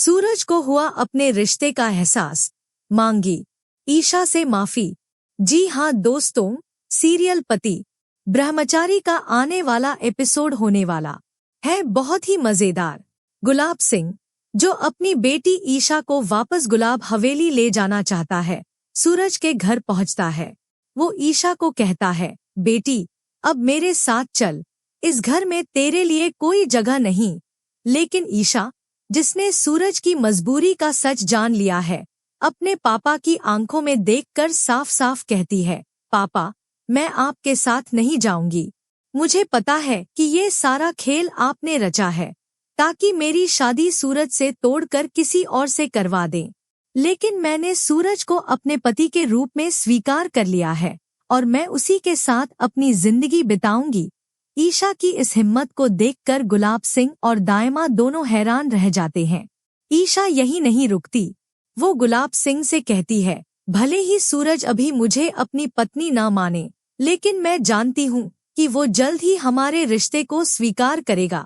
सूरज को हुआ अपने रिश्ते का एहसास, मांगी ईशा से माफी। जी हाँ दोस्तों, सीरियल पति ब्रह्मचारी का आने वाला एपिसोड होने वाला है बहुत ही मजेदार। गुलाब सिंह, जो अपनी बेटी ईशा को वापस गुलाब हवेली ले जाना चाहता है, सूरज के घर पहुंचता है। वो ईशा को कहता है, बेटी अब मेरे साथ चल, इस घर में तेरे लिए कोई जगह नहीं। लेकिन ईशा, जिसने सूरज की मजबूरी का सच जान लिया है, अपने पापा की आंखों में देखकर साफ साफ कहती है, पापा मैं आपके साथ नहीं जाऊंगी। मुझे पता है कि ये सारा खेल आपने रचा है ताकि मेरी शादी सूरज से तोड़कर किसी और से करवा दें। लेकिन मैंने सूरज को अपने पति के रूप में स्वीकार कर लिया है और मैं उसी के साथ अपनी जिंदगी बिताऊंगी। ईशा की इस हिम्मत को देखकर गुलाब सिंह और दायमा दोनों हैरान रह जाते हैं। ईशा यही नहीं रुकती, वो गुलाब सिंह से कहती है, भले ही सूरज अभी मुझे अपनी पत्नी ना माने, लेकिन मैं जानती हूँ कि वो जल्द ही हमारे रिश्ते को स्वीकार करेगा।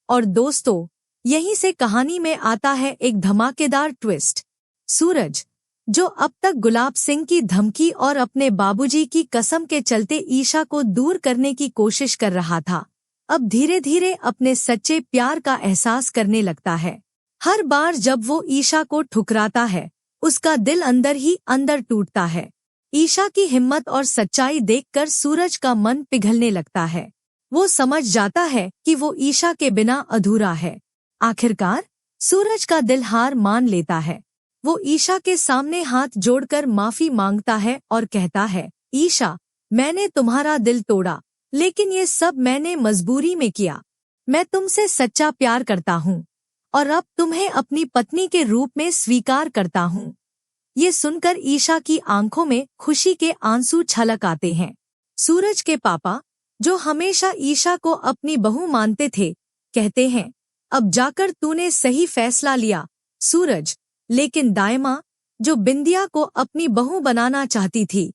और दोस्तों, यहीं से कहानी में आता है एक धमाकेदार ट्विस्ट। सूरज, जो अब तक गुलाब सिंह की धमकी और अपने बाबूजी की कसम के चलते ईशा को दूर करने की कोशिश कर रहा था, अब धीरे धीरे अपने सच्चे प्यार का एहसास करने लगता है। हर बार जब वो ईशा को ठुकराता है, उसका दिल अंदर ही अंदर टूटता है। ईशा की हिम्मत और सच्चाई देखकर सूरज का मन पिघलने लगता है। वो समझ जाता है कि वो ईशा के बिना अधूरा है। आखिरकार सूरज का दिल हार मान लेता है। वो ईशा के सामने हाथ जोड़कर माफी मांगता है और कहता है, ईशा मैंने तुम्हारा दिल तोड़ा, लेकिन ये सब मैंने मजबूरी में किया। मैं तुमसे सच्चा प्यार करता हूँ और अब तुम्हें अपनी पत्नी के रूप में स्वीकार करता हूँ। ये सुनकर ईशा की आंखों में खुशी के आंसू छलक आते हैं। सूरज के पापा, जो हमेशा ईशा को अपनी बहू मानते थे, कहते हैं, अब जाकर तूने सही फैसला लिया सूरज। लेकिन दायमा, जो बिंदिया को अपनी बहू बनाना चाहती थी,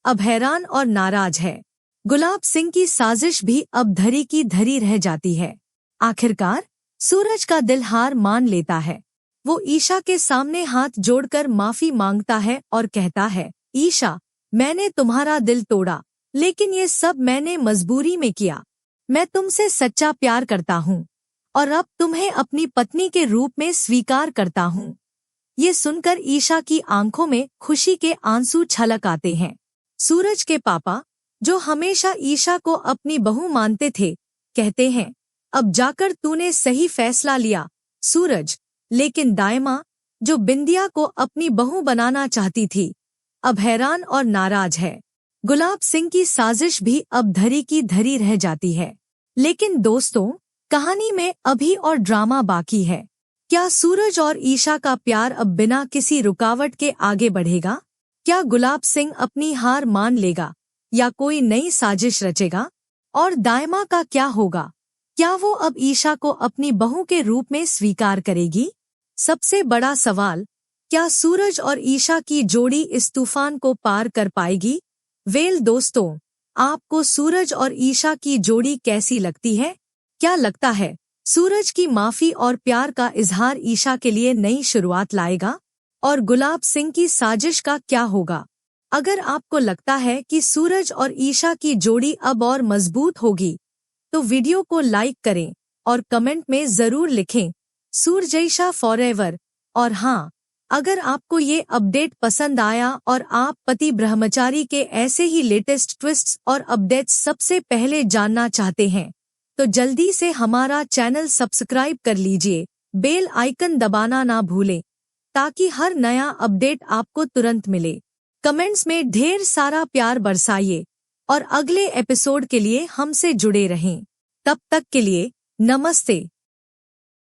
अब हैरान और नाराज है। गुलाब सिंह की साजिश भी अब धरी की धरी रह जाती है। आखिरकार सूरज का दिल हार मान लेता है। वो ईशा के सामने हाथ जोड़कर माफी मांगता है और कहता है, ईशा मैंने तुम्हारा दिल तोड़ा, लेकिन ये सब मैंने मजबूरी में किया। मैं तुमसे सच्चा प्यार करता हूँ और अब तुम्हें अपनी पत्नी के रूप में स्वीकार करता हूँ। ये सुनकर ईशा की आंखों में खुशी के आंसू छलक आते हैं। सूरज के पापा, जो हमेशा ईशा को अपनी बहू मानते थे, कहते हैं, अब जाकर तूने सही फैसला लिया सूरज। लेकिन दायमा, जो बिंदिया को अपनी बहू बनाना चाहती थी, अब हैरान और नाराज है। गुलाब सिंह की साजिश भी अब धरी की धरी रह जाती है। लेकिन दोस्तों, कहानी में अभी और ड्रामा बाकी है। क्या सूरज और ईशा का प्यार अब बिना किसी रुकावट के आगे बढ़ेगा? क्या गुलाब सिंह अपनी हार मान लेगा या कोई नई साजिश रचेगा? और दायमा का क्या होगा? क्या वो अब ईशा को अपनी बहू के रूप में स्वीकार करेगी? सबसे बड़ा सवाल, क्या सूरज और ईशा की जोड़ी इस तूफान को पार कर पाएगी? वेल दोस्तों, आपको सूरज और ईशा की जोड़ी कैसी लगती है? क्या लगता है सूरज की माफी और प्यार का इजहार ईशा के लिए नई शुरुआत लाएगा? और गुलाब सिंह की साजिश का क्या होगा? अगर आपको लगता है कि सूरज और ईशा की जोड़ी अब और मजबूत होगी, तो वीडियो को लाइक करें और कमेंट में जरूर लिखें, सूरजैशा फॉरएवर। और हाँ, अगर आपको ये अपडेट पसंद आया और आप पति ब्रह्मचारी के ऐसे ही लेटेस्ट ट्विस्ट्स और अपडेट्स सबसे पहले जानना चाहते हैं, तो जल्दी से हमारा चैनल सब्सक्राइब कर लीजिए, बेल आइकन दबाना ना भूलें ताकि हर नया अपडेट आपको तुरंत मिले। कमेंट्स में ढेर सारा प्यार बरसाइए और अगले एपिसोड के लिए हमसे जुड़े रहें। तब तक के लिए नमस्ते।